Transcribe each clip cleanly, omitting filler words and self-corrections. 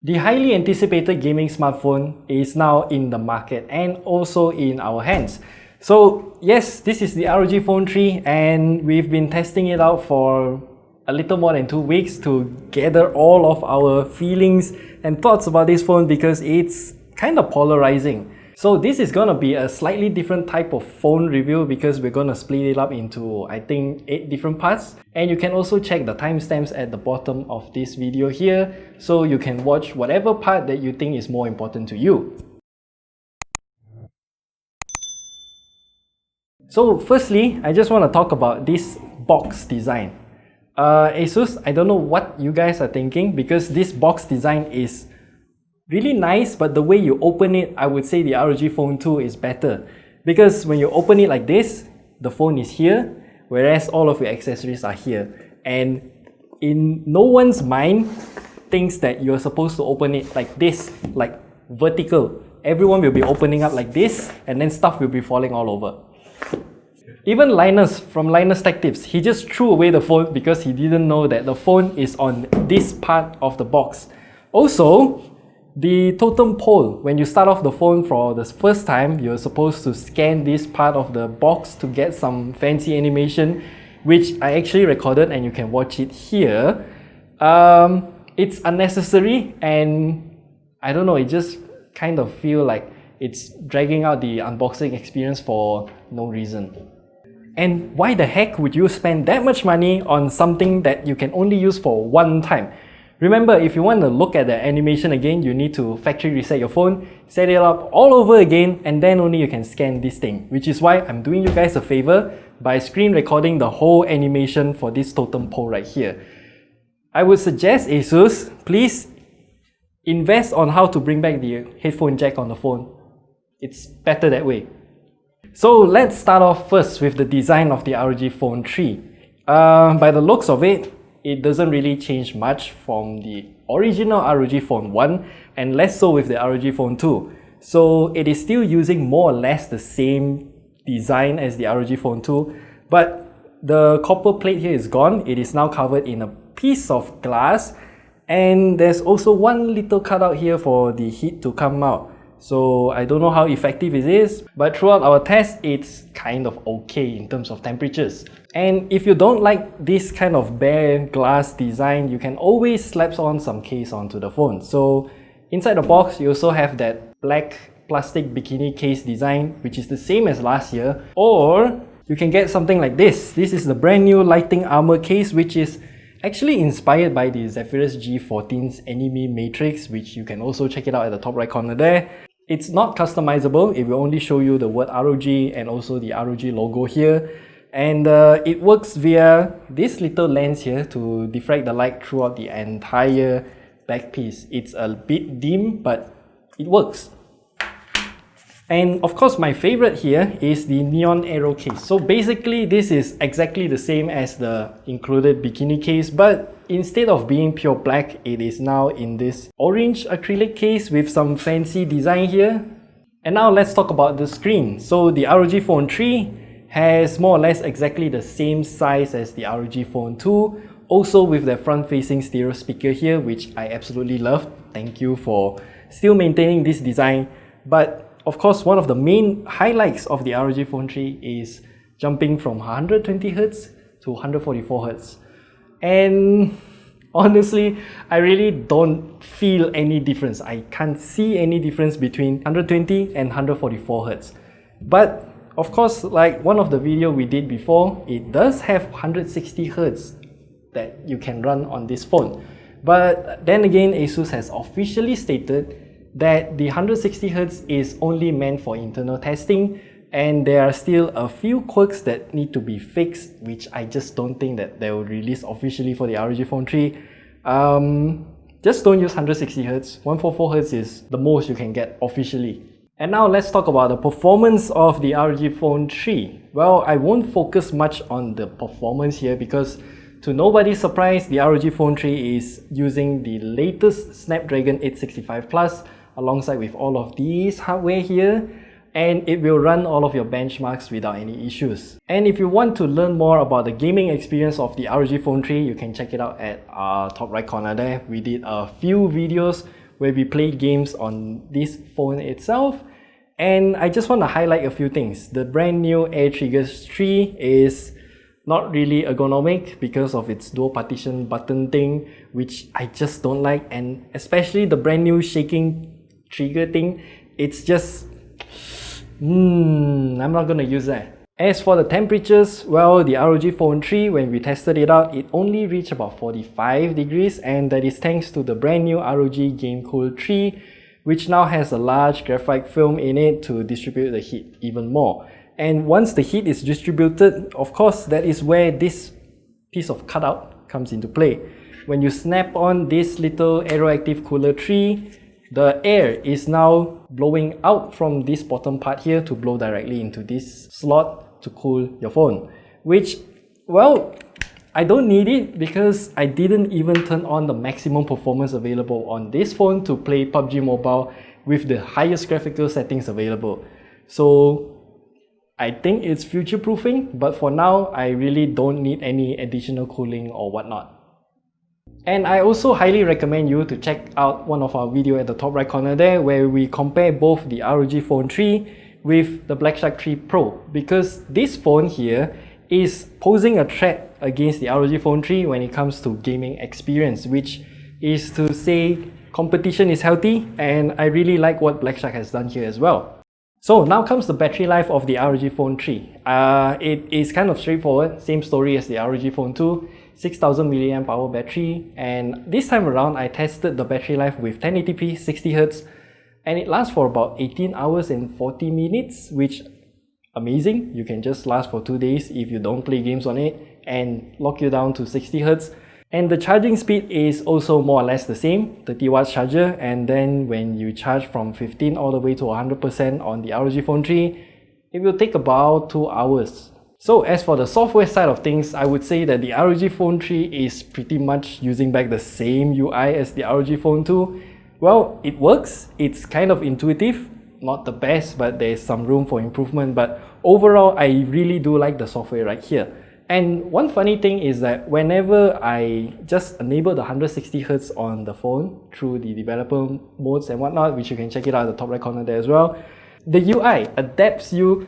The highly anticipated gaming smartphone is now in the market and also in our hands. So yes, this is the ROG Phone 3 and we've been testing it out for a little more than 2 weeks to gather all of our feelings and thoughts about this phone because it's kind of polarizing. So this is gonna be a slightly different type of phone review because we're gonna split it up into, I think, 8 different parts. And you can also check the timestamps at the bottom of this video here, so you can watch whatever part that you think is more important to you. So firstly, I just want to talk about this box design. ASUS, I don't know what you guys are thinking because this box design is really nice, but the way you open it, I would say the ROG Phone 2 is better. Because when you open it like this, the phone is here, whereas all of your accessories are here. And in no one's mind thinks that you're supposed to open it like this, like vertical. Everyone will be opening up like this, and then stuff will be falling all over. Even Linus from Linus Tech Tips, he just threw away the phone because he didn't know that the phone is on this part of the box. Also, the totem pole, when you start off the phone for the first time, you're supposed to scan this part of the box to get some fancy animation, which I actually recorded and you can watch it here. It's unnecessary and I don't know, it just kind of feel like it's dragging out the unboxing experience for no reason. And why the heck would you spend that much money on something that you can only use for one time? Remember, if you want to look at the animation again, you need to factory reset your phone, set it up all over again, and then only you can scan this thing. Which is why I'm doing you guys a favor by screen recording the whole animation for this totem pole right here. I would suggest ASUS, please invest on how to bring back the headphone jack on the phone. It's better that way. So let's start off first with the design of the ROG Phone 3. By the looks of it, it doesn't really change much from the original ROG Phone 1 and less so with the ROG Phone 2. So it is still using more or less the same design as the ROG Phone 2, but the copper plate here is gone. It is now covered in a piece of glass, and there's also one little cutout here for the heat to come out. So I don't know how effective it is, but throughout our test, it's kind of okay in terms of temperatures. And if you don't like this kind of bare glass design, you can always slap on some case onto the phone. So inside the box, you also have that black plastic bikini case design, which is the same as last year. Or you can get something like this. This is the brand new lighting armor case, which is actually inspired by the Zephyrus G14's Anime Matrix, which you can also check it out at the top right corner there. It's not customizable, it will only show you the word ROG and also the ROG logo here. And it works via this little lens here to diffract the light throughout the entire back piece. It's a bit dim, but it works. And of course, my favorite here is the neon arrow case. So basically, this is exactly the same as the included bikini case, but instead of being pure black, it is now in this orange acrylic case with some fancy design here. And now let's talk about the screen. So the ROG Phone 3 has more or less exactly the same size as the ROG Phone 2, also with the front-facing stereo speaker here, which I absolutely love. Thank you for still maintaining this design. But of course, one of the main highlights of the ROG Phone 3 is jumping from 120Hz to 144Hz. And honestly, I really don't feel any difference. I can't see any difference between 120 and 144Hz. But of course, like one of the video we did before, it does have 160Hz that you can run on this phone. But then again, ASUS has officially stated that the 160Hz is only meant for internal testing, and there are still a few quirks that need to be fixed, which I just don't think that they will release officially for the ROG Phone 3. Just don't use 160Hz. 144Hz is the most you can get officially. And now let's talk about the performance of the ROG Phone 3. Well, I won't focus much on the performance here because to nobody's surprise, the ROG Phone 3 is using the latest Snapdragon 865 Plus alongside with all of these hardware here, and it will run all of your benchmarks without any issues. And if you want to learn more about the gaming experience of the ROG Phone 3, you can check it out at our top right corner there. We did a few videos where we play games on this phone itself. And I just want to highlight a few things. The brand new Air Triggers 3 is not really ergonomic because of its dual partition button thing, which I just don't like, and especially the brand new shaking trigger thing. It's just I'm not gonna use that. As for the temperatures, well, the ROG Phone 3, when we tested it out, it only reached about 45 degrees, and that is thanks to the brand new ROG Game Cool 3, which now has a large graphite film in it to distribute the heat even more. And once the heat is distributed, of course, that is where this piece of cutout comes into play. When you snap on this little Aeroactive Cooler 3, the air is now blowing out from this bottom part here to blow directly into this slot to cool your phone. Which, well, I don't need it because I didn't even turn on the maximum performance available on this phone to play PUBG Mobile with the highest graphical settings available. So I think it's future-proofing, but for now, I really don't need any additional cooling or whatnot. And I also highly recommend you to check out one of our videos at the top right corner there, where we compare both the ROG Phone 3 with the Black Shark 3 Pro, because this phone here is posing a threat against the ROG Phone 3 when it comes to gaming experience, which is to say competition is healthy, and I really like what Black Shark has done here as well. So now comes the battery life of the ROG Phone 3. It is kind of straightforward, same story as the ROG Phone 2, 6000 mAh battery, and this time around I tested the battery life with 1080p 60Hz, and it lasts for about 18 hours and 40 minutes, which amazing. You can just last for 2 days if you don't play games on it and lock you down to 60Hz. And the charging speed is also more or less the same, 30 watts charger, and then when you charge from 15 all the way to 100% on the ROG Phone 3, it will take about 2 hours. So as for the software side of things, I would say that the ROG Phone 3 is pretty much using back the same UI as the ROG Phone 2. Well, it works, it's kind of intuitive, not the best, but there's some room for improvement, but overall I really do like the software right here. And one funny thing is that whenever I just enable the 160Hz on the phone through the developer modes and whatnot, which you can check it out at the top right corner there as well, the UI adapts you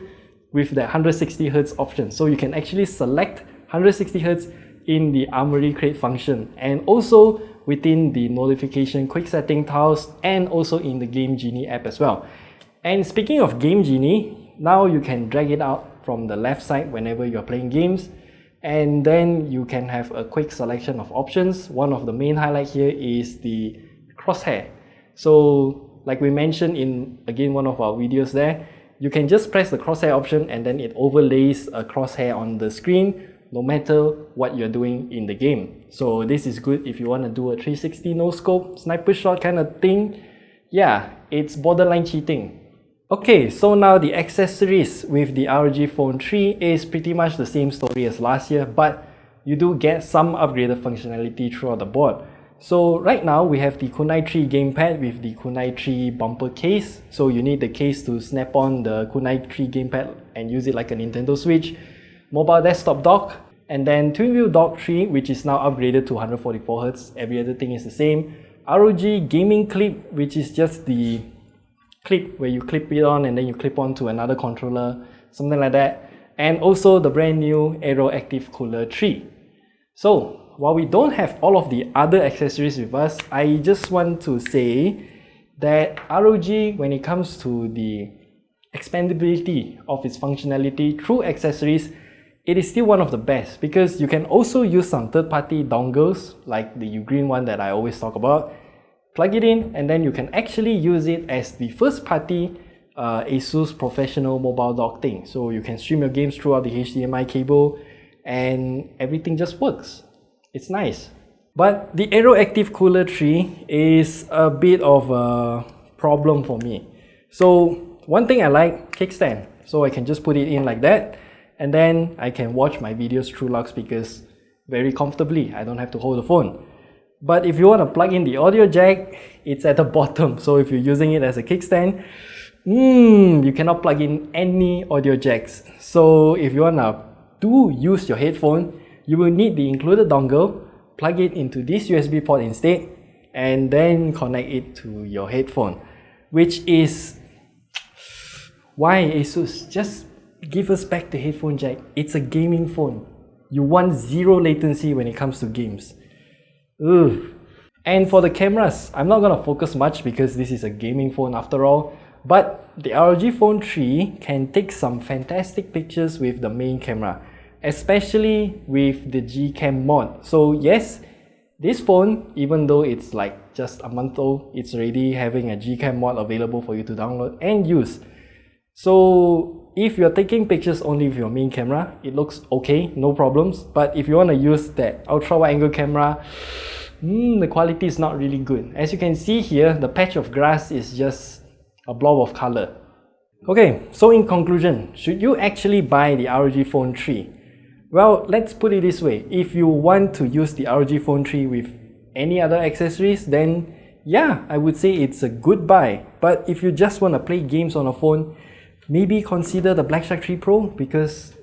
with the 160Hz option. So you can actually select 160Hz in the Armory Crate function, and also within the notification quick setting tiles, and also in the Game Genie app as well. And speaking of Game Genie, now you can drag it out from the left side whenever you're playing games, and then you can have a quick selection of options. One of the main highlights here is the crosshair. So like we mentioned in, again, one of our videos there, you can just press the crosshair option and then it overlays a crosshair on the screen no matter what you're doing in the game. So this is good if you want to do a 360 no scope sniper shot kind of thing. Yeah, it's borderline cheating. Okay, so now the accessories with the ROG Phone 3 is pretty much the same story as last year, but you do get some upgraded functionality throughout the board. So right now we have the Kunai 3 gamepad with the Kunai 3 bumper case. So you need the case to snap on the Kunai 3 gamepad and use it like a Nintendo Switch. Mobile desktop dock, and then twin wheel dock 3, which is now upgraded to 144Hz. Every other thing is the same. ROG gaming clip, which is just the clip where you clip it on and then you clip on to another controller, something like that. And also the brand new Aeroactive Cooler 3. So while we don't have all of the other accessories with us, I just want to say that ROG, when it comes to the expandability of its functionality through accessories, it is still one of the best, because you can also use some third-party dongles like the Ugreen one that I always talk about, plug it in, and then you can actually use it as the first-party ASUS professional mobile dock thing. So you can stream your games throughout the HDMI cable and everything just works. It's nice. But the Aeroactive Cooler 3 is a bit of a problem for me. So one thing I like, kickstand. So I can just put it in like that, and then I can watch my videos through loudspeakers very comfortably. I don't have to hold the phone. But if you want to plug in the audio jack, it's at the bottom. So if you're using it as a kickstand, you cannot plug in any audio jacks. So if you want to use your headphone, you will need the included dongle, plug it into this USB port instead, and then connect it to your headphone, which is why ASUS just give us back the headphone jack. It's a gaming phone. You want zero latency when it comes to games. Ugh. And for the cameras, I'm not gonna focus much because this is a gaming phone after all, but the ROG Phone 3 can take some fantastic pictures with the main camera, especially with the Gcam mod. So yes, this phone, even though it's like just a month old, it's already having a Gcam mod available for you to download and use. So if you're taking pictures only with your main camera, it looks okay, no problems. But if you want to use that ultra wide angle camera, the quality is not really good. As you can see here, the patch of grass is just a blob of color. Okay, so in conclusion, should you actually buy the ROG Phone 3? Well, let's put it this way. If you want to use the ROG Phone 3 with any other accessories, then yeah, I would say it's a good buy. But if you just want to play games on a phone, maybe consider the Black Shark 3 Pro, because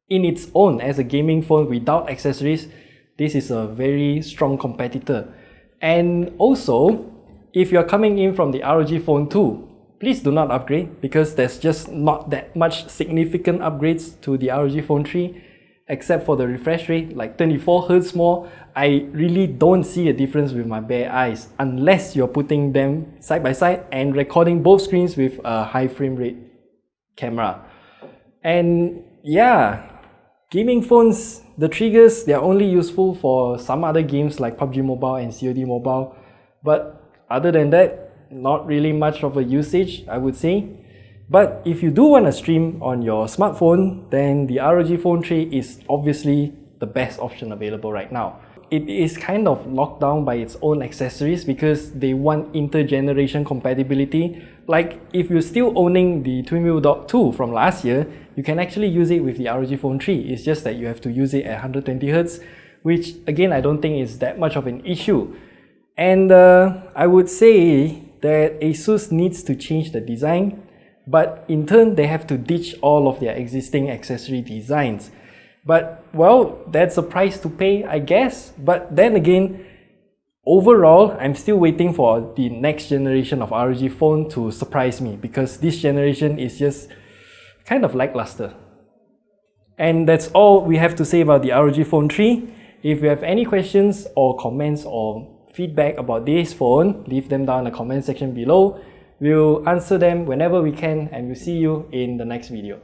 in its own as a gaming phone without accessories, this is a very strong competitor. And also, if you're coming in from the ROG Phone 2, please do not upgrade, because there's just not that much significant upgrades to the ROG Phone 3, except for the refresh rate, like 24Hz more. I really don't see a difference with my bare eyes, unless you're putting them side by side and recording both screens with a high frame rate camera. And yeah, gaming phones, the triggers, they're only useful for some other games like PUBG Mobile and COD Mobile, but other than that, not really much of a usage, I would say. But if you do want to stream on your smartphone, then the ROG Phone 3 is obviously the best option available right now. It is kind of locked down by its own accessories because they want intergeneration compatibility. Like if you're still owning the Twinwheel Dock 2 from last year, you can actually use it with the ROG Phone 3. It's just that you have to use it at 120Hz, which again, I don't think is that much of an issue. And I would say that ASUS needs to change the design, but in turn, they have to ditch all of their existing accessory designs. But well, that's a price to pay, I guess. But then again, overall, I'm still waiting for the next generation of ROG phone to surprise me, because this generation is just kind of lackluster. And that's all we have to say about the ROG Phone 3. If you have any questions or comments or feedback about this phone, leave them down in the comment section below. We'll answer them whenever we can, and we'll see you in the next video.